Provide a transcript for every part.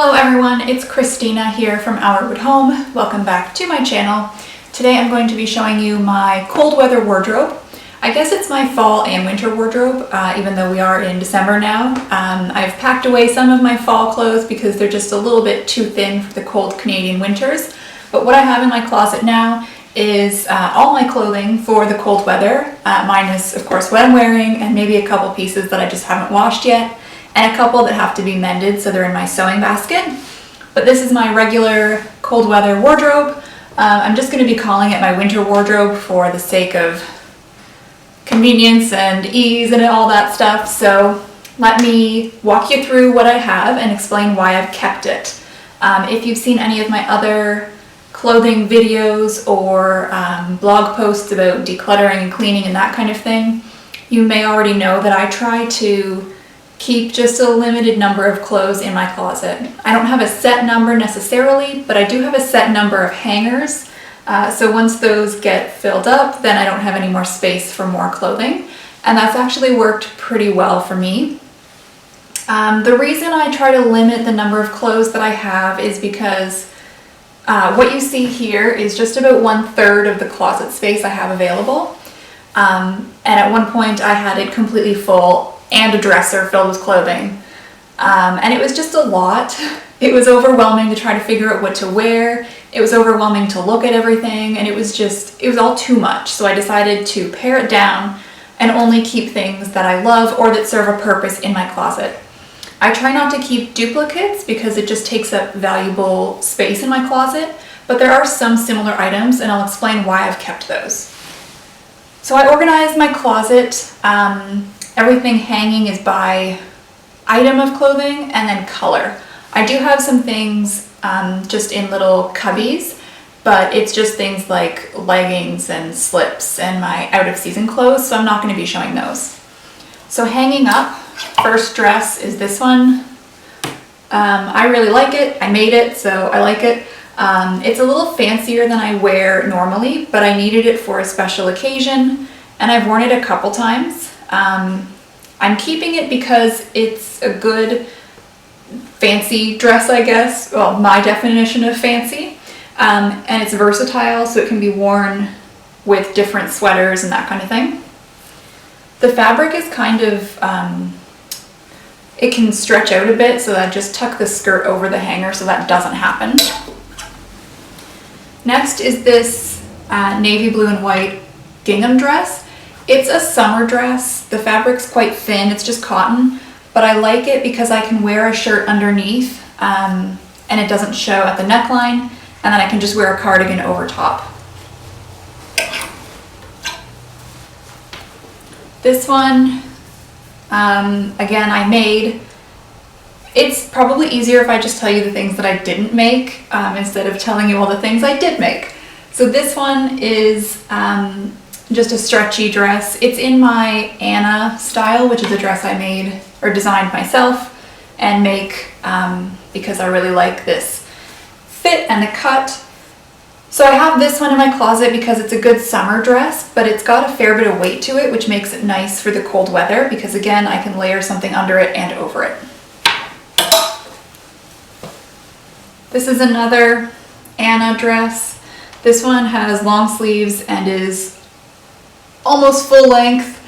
Hello everyone, it's Christina here from Our Wood Home. Welcome back to my channel. Today I'm going to be showing you my cold weather wardrobe. I guess it's my fall and winter wardrobe, even though we are in December now. I've packed away some of my fall clothes because they're just a little bit too thin for the cold Canadian winters. But what I have in my closet now is all my clothing for the cold weather, minus of course what I'm wearing and maybe a couple pieces that I just haven't washed yet, and a couple that have to be mended, so they're in my sewing basket. But this is my regular cold weather wardrobe. I'm just going to be calling it my winter wardrobe for the sake of convenience and ease and all that stuff. So let me walk you through what I have and explain why I've kept it. If you've seen any of my other clothing videos or blog posts about decluttering and cleaning and that kind of thing, you may already know that I try to keep just a limited number of clothes in my closet. I don't have a set number necessarily, but I do have a set number of hangers. So once those get filled up, then I don't have any more space for more clothing. And that's actually worked pretty well for me. The reason I try to limit the number of clothes that I have is because what you see here is just about 1/3 of the closet space I have available. And at one point I had it completely full and a dresser filled with clothing. And it was just a lot. It was overwhelming to try to figure out what to wear. It was overwhelming to look at everything, and it was all too much. So I decided to pare it down and only keep things that I love or that serve a purpose in my closet. I try not to keep duplicates because it just takes up valuable space in my closet, but there are some similar items, and I'll explain why I've kept those. So I organized my closet. Everything hanging is by item of clothing and then color. I do have some things just in little cubbies, but it's just things like leggings and slips and my out of season clothes, so I'm not going to be showing those. So hanging up, first dress is this one. I really like it. I made it, so I like it. It's a little fancier than I wear normally, but I needed it for a special occasion, and I've worn it a couple times. I'm keeping it because it's a good fancy dress, I guess. Well, my definition of fancy. And it's versatile, so it can be worn with different sweaters and that kind of thing. The fabric is kind of, it can stretch out a bit, so I just tuck the skirt over the hanger so that doesn't happen. Next is this navy blue and white gingham dress. It's a summer dress. The fabric's quite thin, it's just cotton, but I like it because I can wear a shirt underneath and it doesn't show at the neckline, and then I can just wear a cardigan over top. This one, again, I made. It's probably easier if I just tell you the things that I didn't make instead of telling you all the things I did make. So this one is just a stretchy dress. It's in my Anna style, which is a dress I made or designed myself and make because I really like this fit and the cut. So I have this one in my closet because it's a good summer dress, but it's got a fair bit of weight to it, which makes it nice for the cold weather because again, I can layer something under it and over it. This is another Anna dress. This one has long sleeves and is almost full length.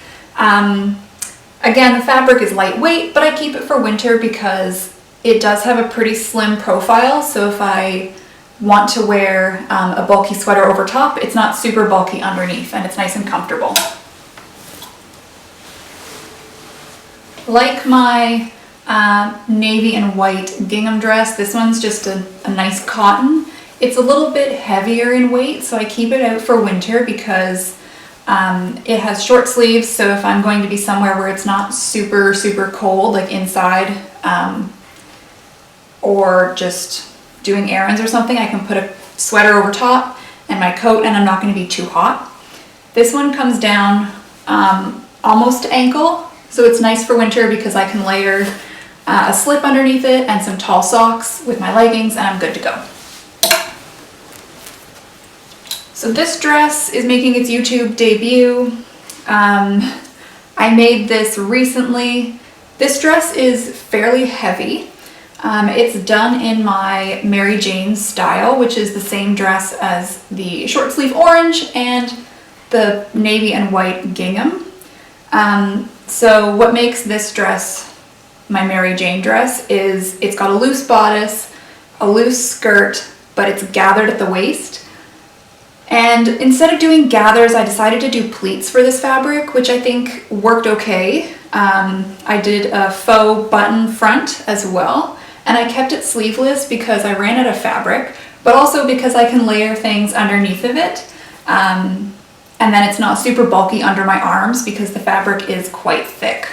Again, the fabric is lightweight, but I keep it for winter because it does have a pretty slim profile. So if I want to wear a bulky sweater over top, it's not super bulky underneath and it's nice and comfortable. Like my navy and white gingham dress, this one's just a nice cotton. It's a little bit heavier in weight, so I keep it out for winter because it has short sleeves, so if I'm going to be somewhere where it's not super, super cold, like inside, or just doing errands or something, I can put a sweater over top and my coat, and I'm not going to be too hot. This one comes down almost to ankle, so it's nice for winter because I can layer a slip underneath it and some tall socks with my leggings, and I'm good to go. So this dress is making its YouTube debut. I made this recently. This dress is fairly heavy. It's done in my Mary Jane style, which is the same dress as the short sleeve orange and the navy and white gingham. So what makes this dress my Mary Jane dress is it's got a loose bodice, a loose skirt, but it's gathered at the waist. And instead of doing gathers, I decided to do pleats for this fabric, which I think worked okay. I did a faux button front as well, and I kept it sleeveless because I ran out of fabric, but also because I can layer things underneath of it. And then it's not super bulky under my arms because the fabric is quite thick.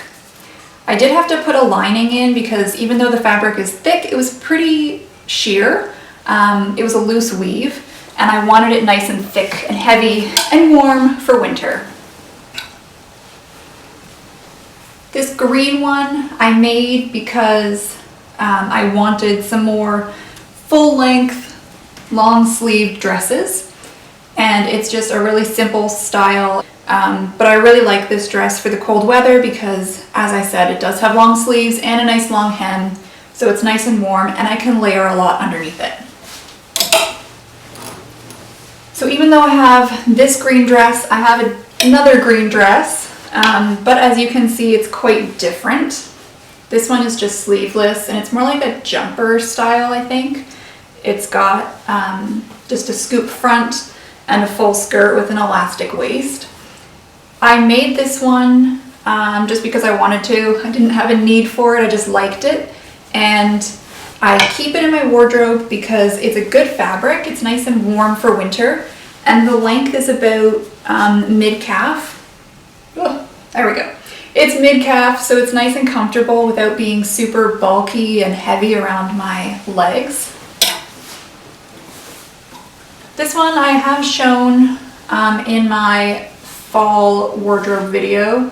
I did have to put a lining in because even though the fabric is thick, it was pretty sheer. It was a loose weave, and I wanted it nice and thick and heavy and warm for winter. This green one I made because I wanted some more full-length, long-sleeved dresses. And it's just a really simple style, but I really like this dress for the cold weather because, as I said, it does have long sleeves and a nice long hem, so it's nice and warm, and I can layer a lot underneath it. So even though I have this green dress, I have another green dress, but as you can see, it's quite different. This one is just sleeveless, and it's more like a jumper style, I think. It's got just a scoop front and a full skirt with an elastic waist. I made this one just because I wanted to. I didn't have a need for it, I just liked it. And I keep it in my wardrobe because it's a good fabric, it's nice and warm for winter, and the length is about mid-calf. Oh, there we go. It's mid-calf, so it's nice and comfortable without being super bulky and heavy around my legs. This one I have shown in my fall wardrobe video.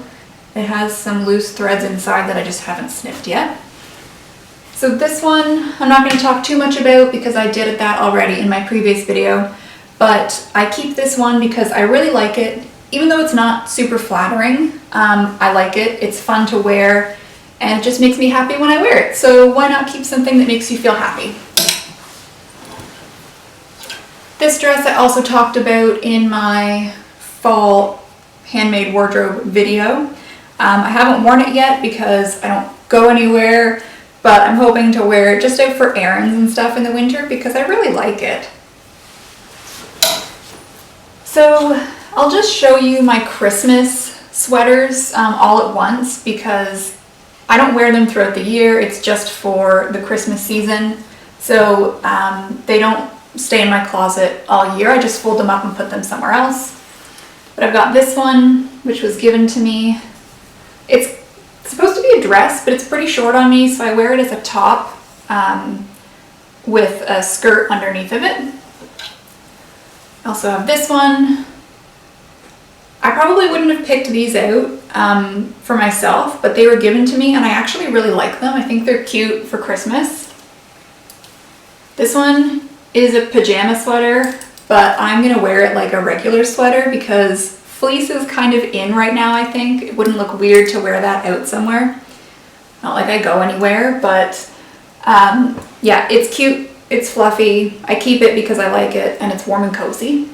It has some loose threads inside that I just haven't snipped yet. So this one I'm not going to talk too much about because I did that already in my previous video, but I keep this one because I really like it. Even though it's not super flattering, I like it. It's fun to wear, and it just makes me happy when I wear it. So why not keep something that makes you feel happy? This dress I also talked about in my fall handmade wardrobe video. I haven't worn it yet because I don't go anywhere, but I'm hoping to wear it just out for errands and stuff in the winter because I really like it. So I'll just show you my Christmas sweaters all at once because I don't wear them throughout the year. It's just for the Christmas season. So they don't stay in my closet all year. I just fold them up and put them somewhere else. But I've got this one, which was given to me. It's supposed to be a dress, but it's pretty short on me, so I wear it as a top with a skirt underneath of it. I also have this one. I probably wouldn't have picked these out for myself, but they were given to me and I actually really like them. I think they're cute for Christmas. This one is a pajama sweater, but I'm gonna wear it like a regular sweater because fleece is kind of in right now, I think. It wouldn't look weird to wear that out somewhere. Not like I go anywhere, but yeah, it's cute, it's fluffy. I keep it because I like it and it's warm and cozy.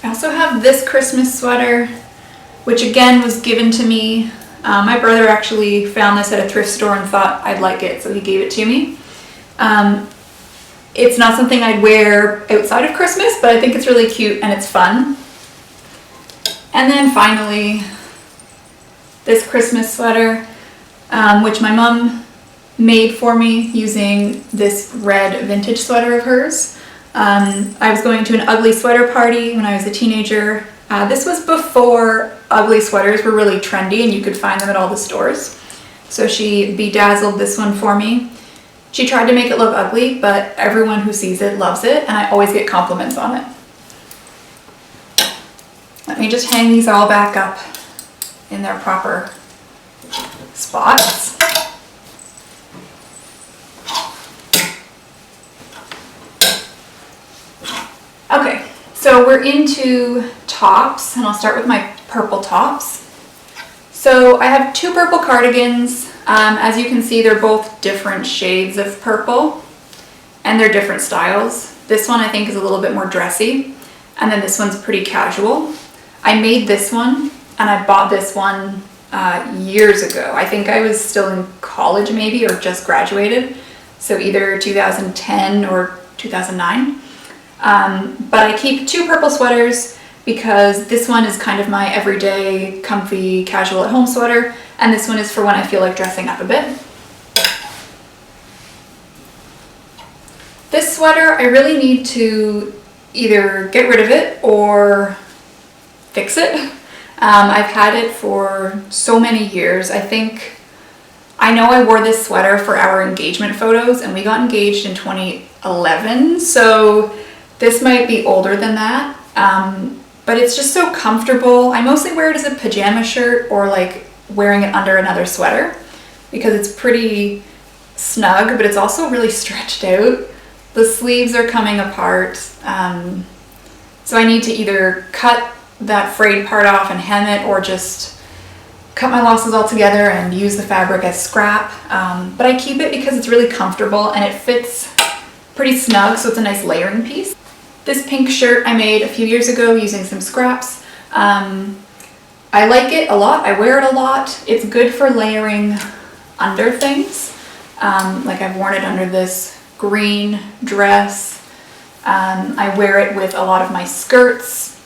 I also have this Christmas sweater, which again was given to me. My brother actually found this at a thrift store and thought I'd like it, so he gave it to me. It's not something I'd wear outside of Christmas, but I think it's really cute and it's fun. And then finally, this Christmas sweater, which my mom made for me using this red vintage sweater of hers. I was going to an ugly sweater party when I was a teenager. This was before ugly sweaters were really trendy and you could find them at all the stores. So she bedazzled this one for me. She tried to make it look ugly, but everyone who sees it loves it, and I always get compliments on it. Let me just hang these all back up in their proper spots. Okay, so we're into tops, and I'll start with my purple tops. So I have two purple cardigans. As you can see, they're both different shades of purple and they're different styles. This one I think is a little bit more dressy, and then this one's pretty casual. I made this one and I bought this one years ago. I think I was still in college maybe, or just graduated. So either 2010 or 2009. But I keep two purple sweaters because this one is kind of my everyday, comfy, casual at home sweater, and this one is for when I feel like dressing up a bit. This sweater, I really need to either get rid of it or fix it. I've had it for so many years. I know I wore this sweater for our engagement photos, and we got engaged in 2011, so this might be older than that, but it's just so comfortable. I mostly wear it as a pajama shirt or like wearing it under another sweater because it's pretty snug, but it's also really stretched out. The sleeves are coming apart, so I need to either cut that frayed part off and hem it, or just cut my losses all together and use the fabric as scrap. But I keep it because it's really comfortable and it fits pretty snug, so it's a nice layering piece. This pink shirt I made a few years ago using some scraps. I like it a lot, I wear it a lot. It's good for layering under things. Like I've worn it under this green dress. I wear it with a lot of my skirts.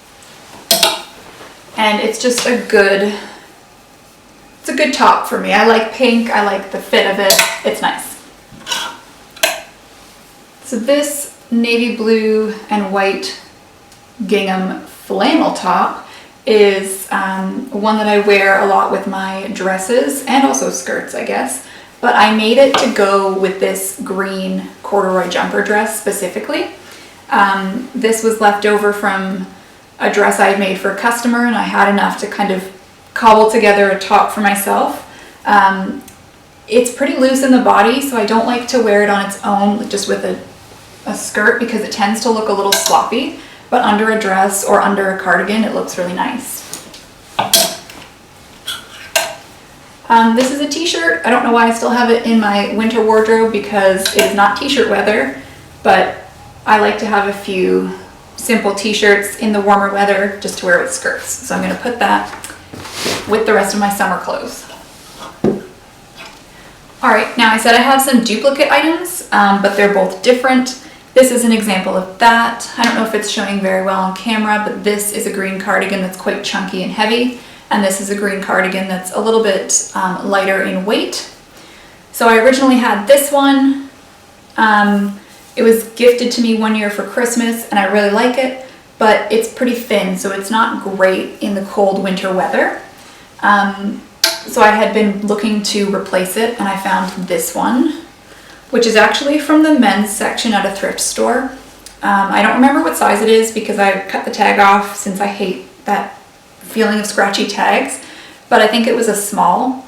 And it's just a good top for me. I like pink, I like the fit of it, it's nice. So this navy blue and white gingham flannel top is one that I wear a lot with my dresses and also skirts, I guess. But I made it to go with this green corduroy jumper dress specifically. This was left over from a dress I had made for a customer, and I had enough to kind of cobble together a top for myself. It's pretty loose in the body, so I don't like to wear it on its own just with a skirt because it tends to look a little sloppy, but under a dress or under a cardigan it looks really nice. This is a t-shirt. I don't know why I still have it in my winter wardrobe because it is not t-shirt weather, but I like to have a few simple t-shirts in the warmer weather just to wear with skirts. So I'm going to put that with the rest of my summer clothes. Alright, now I said I have some duplicate items, but they're both different. This is an example of that. I don't know if it's showing very well on camera, but this is a green cardigan that's quite chunky and heavy, and this is a green cardigan that's a little bit lighter in weight. So I originally had this one. It was gifted to me one year for Christmas, and I really like it, but it's pretty thin, so it's not great in the cold winter weather. So I had been looking to replace it, and I found this one, which is actually from the men's section at a thrift store. I don't remember what size it is because I cut the tag off since I hate that feeling of scratchy tags, but I think it was a small.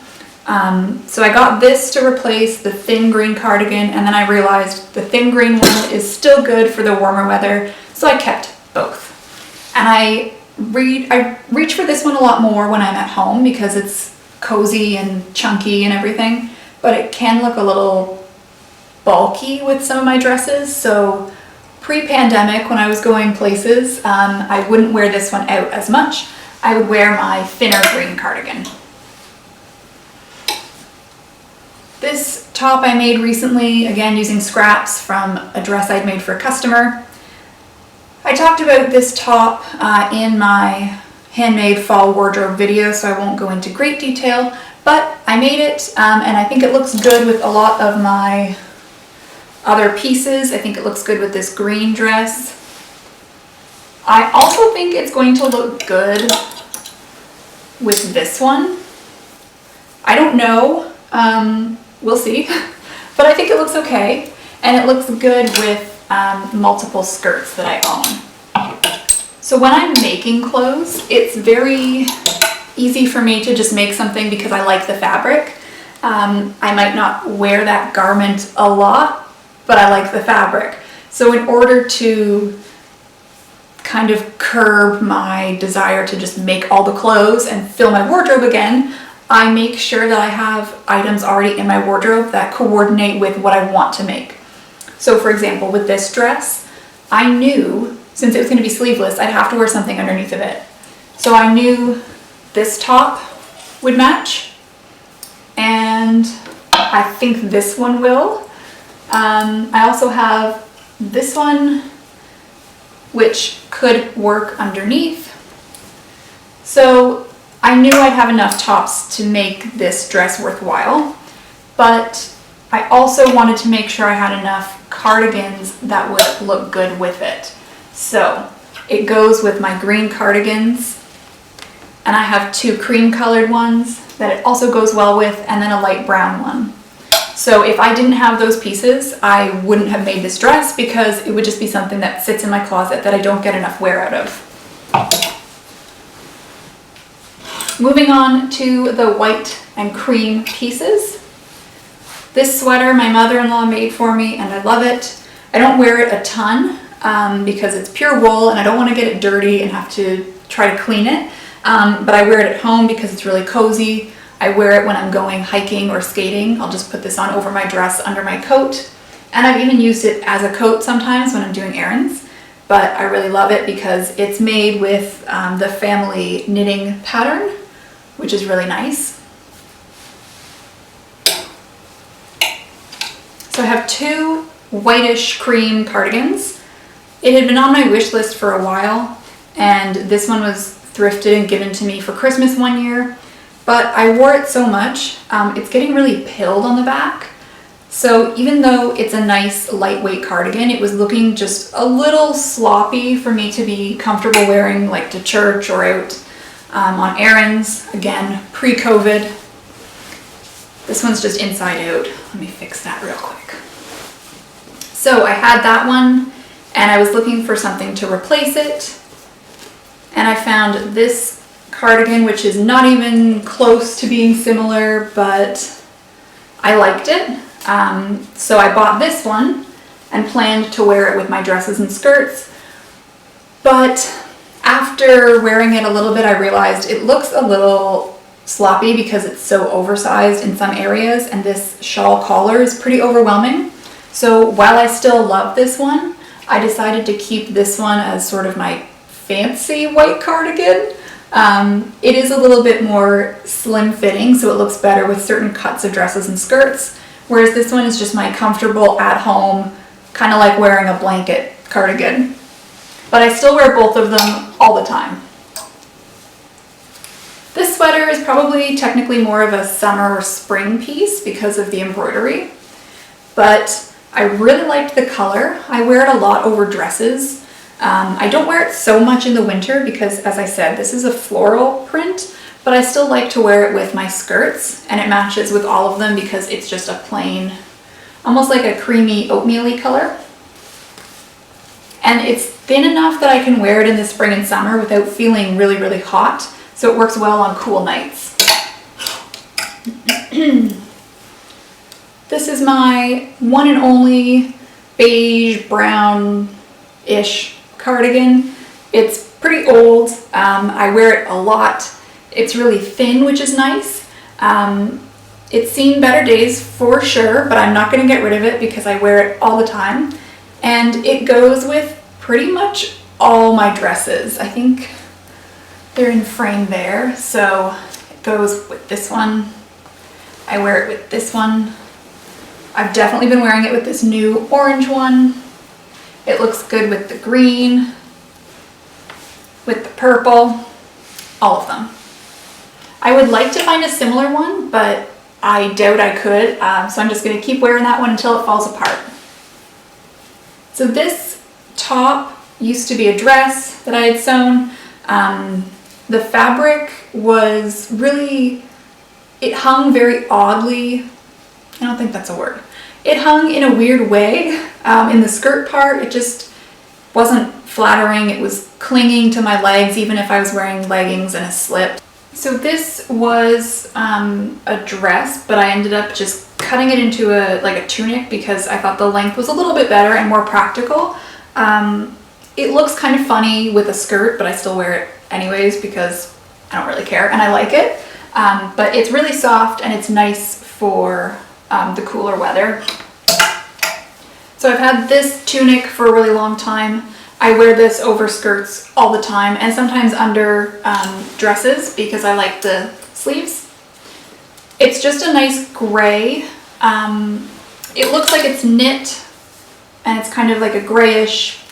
So I got this to replace the thin green cardigan, and then I realized the thin green one is still good for the warmer weather, so I kept both. And I reach for this one a lot more when I'm at home because it's cozy and chunky and everything, but it can look a little bulky with some of my dresses. So pre-pandemic, when I was going places, I wouldn't wear this one out as much. I would wear my thinner green cardigan. This top I made recently, again using scraps from a dress I'd made for a customer. I talked about this top in my handmade fall wardrobe video, so I won't go into great detail, but I made it and I think it looks good with a lot of my other pieces. I think it looks good with this green dress. I also think it's going to look good with this one. I don't know, we'll see, but I think it looks okay, and it looks good with multiple skirts that I own. So when I'm making clothes, it's very easy for me to just make something because I like the fabric. I might not wear that garment a lot, but I like the fabric. So in order to kind of curb my desire to just make all the clothes and fill my wardrobe again, I make sure that I have items already in my wardrobe that coordinate with what I want to make. So for example, with this dress, I knew since it was going to be sleeveless, I'd have to wear something underneath of it. So I knew this top would match, and I think this one will. I also have this one, which could work underneath. So I knew I'd have enough tops to make this dress worthwhile, but I also wanted to make sure I had enough cardigans that would look good with it. So it goes with my green cardigans, and I have two cream colored ones that it also goes well with, and then a light brown one. So if I didn't have those pieces, I wouldn't have made this dress because it would just be something that sits in my closet that I don't get enough wear out of. Moving on to the white and cream pieces. This sweater my mother-in-law made for me, and I love it. I don't wear it a ton because it's pure wool and I don't want to get it dirty and have to try to clean it. But I wear it at home because it's really cozy. I wear it when I'm going hiking or skating. I'll just put this on over my dress under my coat. And I've even used it as a coat sometimes when I'm doing errands. But I really love it because it's made with the family knitting pattern, which is really nice. So I have two whitish cream cardigans. It had been on my wish list for a while, and this one was thrifted and given to me for Christmas one year, but I wore it so much, it's getting really pilled on the back. So even though it's a nice lightweight cardigan, it was looking just a little sloppy for me to be comfortable wearing like to church or out on errands, again, pre-COVID. This one's just inside out. Let me fix that real quick. So I had that one and I was looking for something to replace it. And I found this cardigan, which is not even close to being similar, but I liked it. So I bought this one and planned to wear it with my dresses and skirts. But after wearing it a little bit, I realized it looks a little sloppy because it's so oversized in some areas, and this shawl collar is pretty overwhelming. So while I still love this one, I decided to keep this one as sort of my fancy white cardigan. It is a little bit more slim fitting, so it looks better with certain cuts of dresses and skirts, whereas this one is just my comfortable at home, kind of like wearing a blanket cardigan. But I still wear both of them all the time. This sweater is probably technically more of a summer or spring piece because of the embroidery, but I really liked the color. I wear it a lot over dresses. I don't wear it so much in the winter because, as I said, this is a floral print, but I still like to wear it with my skirts, and it matches with all of them because it's just a plain, almost like a creamy oatmeal-y color. And it's thin enough that I can wear it in the spring and summer without feeling really, really hot. So it works well on cool nights. This is my one and only beige brown-ish cardigan. It's pretty old. I wear it a lot. It's really thin, which is nice. It's seen better days for sure, but I'm not going to get rid of it because I wear it all the time. And it goes with pretty much all my dresses. I think they're in frame there, so it goes with this one. I wear it with this one. I've definitely been wearing it with this new orange one. It looks good with the green, with the purple, all of them. I would like to find a similar one, but I doubt I could, so I'm just going to keep wearing that one until it falls apart. So this top used to be a dress that I had sewn. The fabric was really, it hung very oddly. I don't think that's a word. It hung in a weird way. In the skirt part, it just wasn't flattering. It was clinging to my legs, even if I was wearing leggings and a slip. So this was a dress, but I ended up just cutting it into like a tunic because I thought the length was a little bit better and more practical. It looks kind of funny with a skirt, but I still wear it anyways because I don't really care and I like it. but it's really soft and it's nice for the cooler weather. So I've had this tunic for a really long time. I wear this over skirts all the time and sometimes under dresses because I like the sleeves. It's just a nice gray. It looks like it's knit and it's kind of like a grayish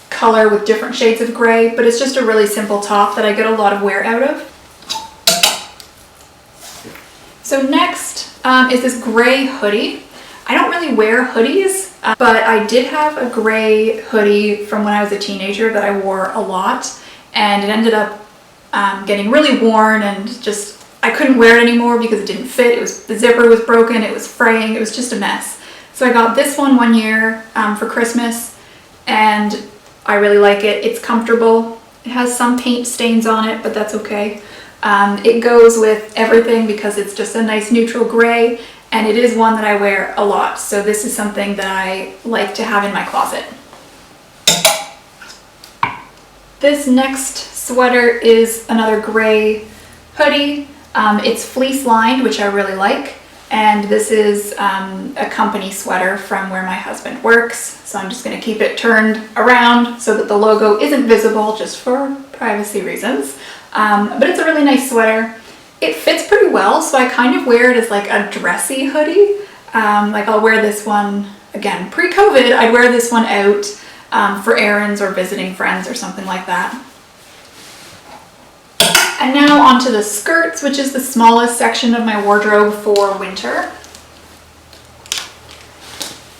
color with different shades of gray, but it's just a really simple top that I get a lot of wear out of. So next is this gray hoodie. I don't really wear hoodies, but I did have a gray hoodie from when I was a teenager that I wore a lot, and it ended up getting really worn and just, I couldn't wear it anymore because it didn't fit. The zipper was broken, it was fraying, it was just a mess. So I got this one year for Christmas, and I really like it. It's comfortable. It has some paint stains on it, but that's okay. It goes with everything because it's just a nice neutral gray, and it is one that I wear a lot. So this is something that I like to have in my closet. This next sweater is another gray hoodie. It's fleece lined, which I really like. And this is a company sweater from where my husband works. So I'm just gonna keep it turned around so that the logo isn't visible, just for privacy reasons. But it's a really nice sweater. It fits pretty well, so I kind of wear it as like a dressy hoodie. Like I'll wear this one, again, pre-COVID, I'd wear this one out for errands or visiting friends or something like that. And now onto the skirts, which is the smallest section of my wardrobe for winter.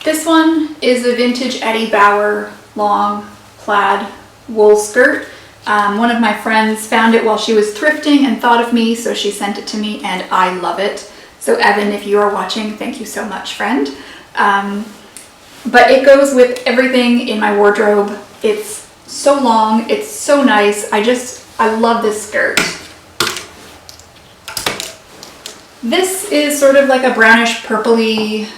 This one is a vintage Eddie Bauer long plaid wool skirt. One of my friends found it while she was thrifting and thought of me, so she sent it to me and I love it. So Evan, if you are watching, thank you so much, friend. But it goes with everything in my wardrobe. It's so long, it's so nice. I love this skirt. This is sort of like a brownish purpley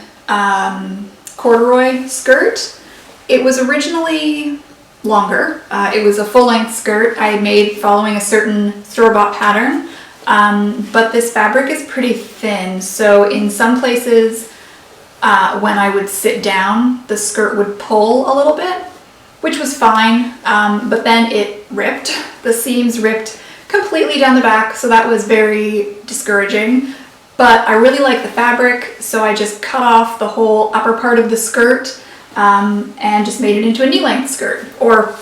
corduroy skirt. It was originally longer. It was a full-length skirt I had made following a certain store-bought pattern, but this fabric is pretty thin, so in some places when I would sit down, the skirt would pull a little bit, which was fine, but then it ripped. The seams ripped completely down the back, so that was very discouraging. But I really like the fabric, so I just cut off the whole upper part of the skirt and just made it into a knee-length skirt, or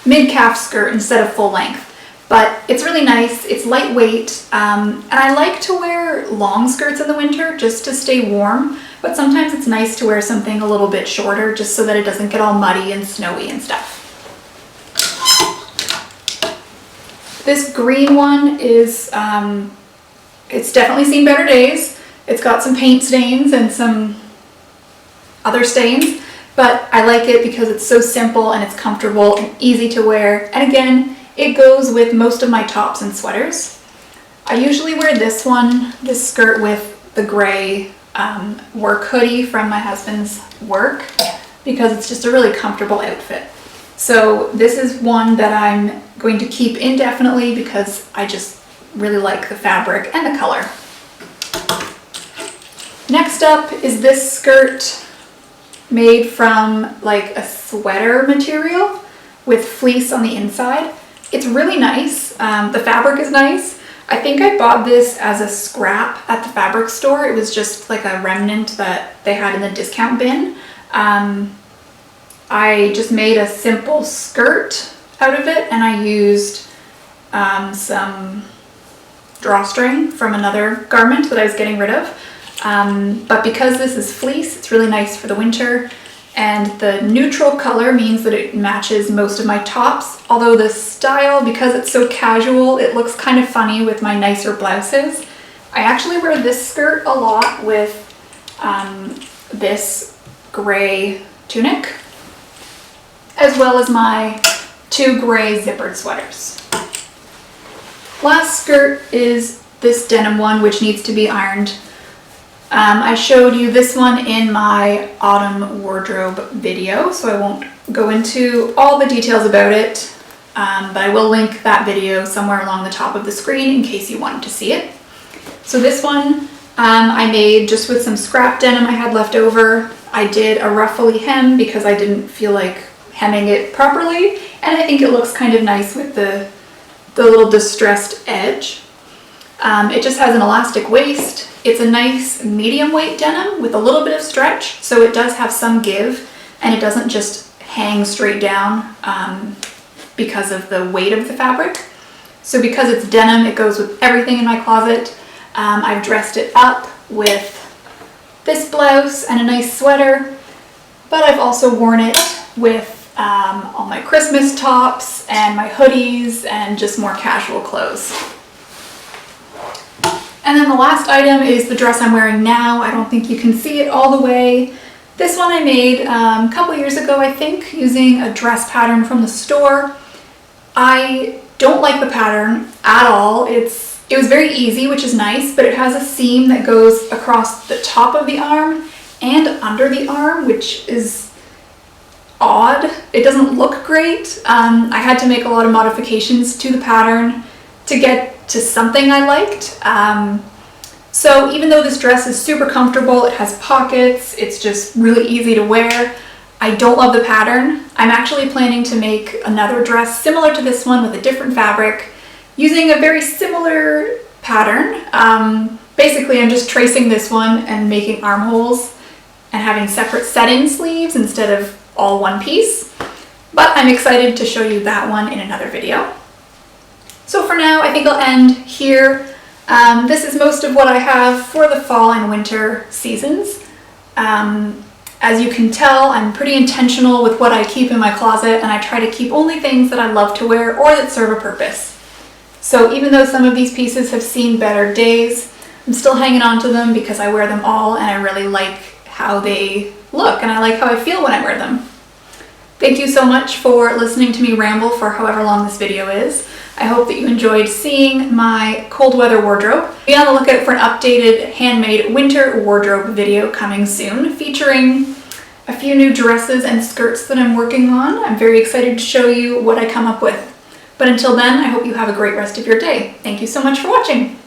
mid-calf skirt instead of full length. But it's really nice, it's lightweight, and I like to wear long skirts in the winter just to stay warm, but sometimes it's nice to wear something a little bit shorter just so that it doesn't get all muddy and snowy and stuff. This green one is, it's definitely seen better days. It's got some paint stains and some other stains, but I like it because it's so simple and it's comfortable and easy to wear. And again, it goes with most of my tops and sweaters. I usually wear this skirt with the gray work hoodie from my husband's work because it's just a really comfortable outfit. So this is one that I'm going to keep indefinitely because I just really like the fabric and the color. Next up is this skirt made from like a sweater material with fleece on the inside. It's really nice. The fabric is nice. I think I bought this as a scrap at the fabric store. It was just like a remnant that they had in the discount bin. I just made a simple skirt out of it, and I used some drawstring from another garment that I was getting rid of. But because this is fleece, it's really nice for the winter, and the neutral color means that it matches most of my tops, although the style, because it's so casual, it looks kind of funny with my nicer blouses. I actually wear this skirt a lot with this gray tunic, as well as my two gray zippered sweaters. Last skirt is this denim one, which needs to be ironed. I showed you this one in my autumn wardrobe video, so I won't go into all the details about it. but I will link that video somewhere along the top of the screen in case you wanted to see it. So this one I made just with some scrap denim I had left over. I did a ruffly hem because I didn't feel like hemming it properly, and I think it looks kind of nice with the little distressed edge. It just has an elastic waist. It's a nice medium weight denim with a little bit of stretch, so it does have some give and it doesn't just hang straight down because of the weight of the fabric. So because it's denim, it goes with everything in my closet. I've dressed it up with this blouse and a nice sweater, but I've also worn it with all my Christmas tops and my hoodies and just more casual clothes. And then the last item is the dress I'm wearing now. I don't think you can see it all the way. This one I made a couple years ago, I think, using a dress pattern from the store. I don't like the pattern at all. It was very easy, which is nice, but it has a seam that goes across the top of the arm and under the arm, which is odd. It doesn't look great. I had to make a lot of modifications to the pattern to get to something I liked. So even though this dress is super comfortable, it has pockets, it's just really easy to wear, I don't love the pattern. I'm actually planning to make another dress similar to this one with a different fabric using a very similar pattern. Basically, I'm just tracing this one and making armholes and having separate set-in sleeves instead of all one piece. But I'm excited to show you that one in another video. So for now, I think I'll end here. This is most of what I have for the fall and winter seasons. As you can tell, I'm pretty intentional with what I keep in my closet, and I try to keep only things that I love to wear or that serve a purpose. So even though some of these pieces have seen better days, I'm still hanging on to them because I wear them all and I really like how they look and I like how I feel when I wear them. Thank you so much for listening to me ramble for however long this video is. I hope that you enjoyed seeing my cold weather wardrobe. Be on the lookout for an updated handmade winter wardrobe video coming soon, featuring a few new dresses and skirts that I'm working on. I'm very excited to show you what I come up with. But until then, I hope you have a great rest of your day. Thank you so much for watching.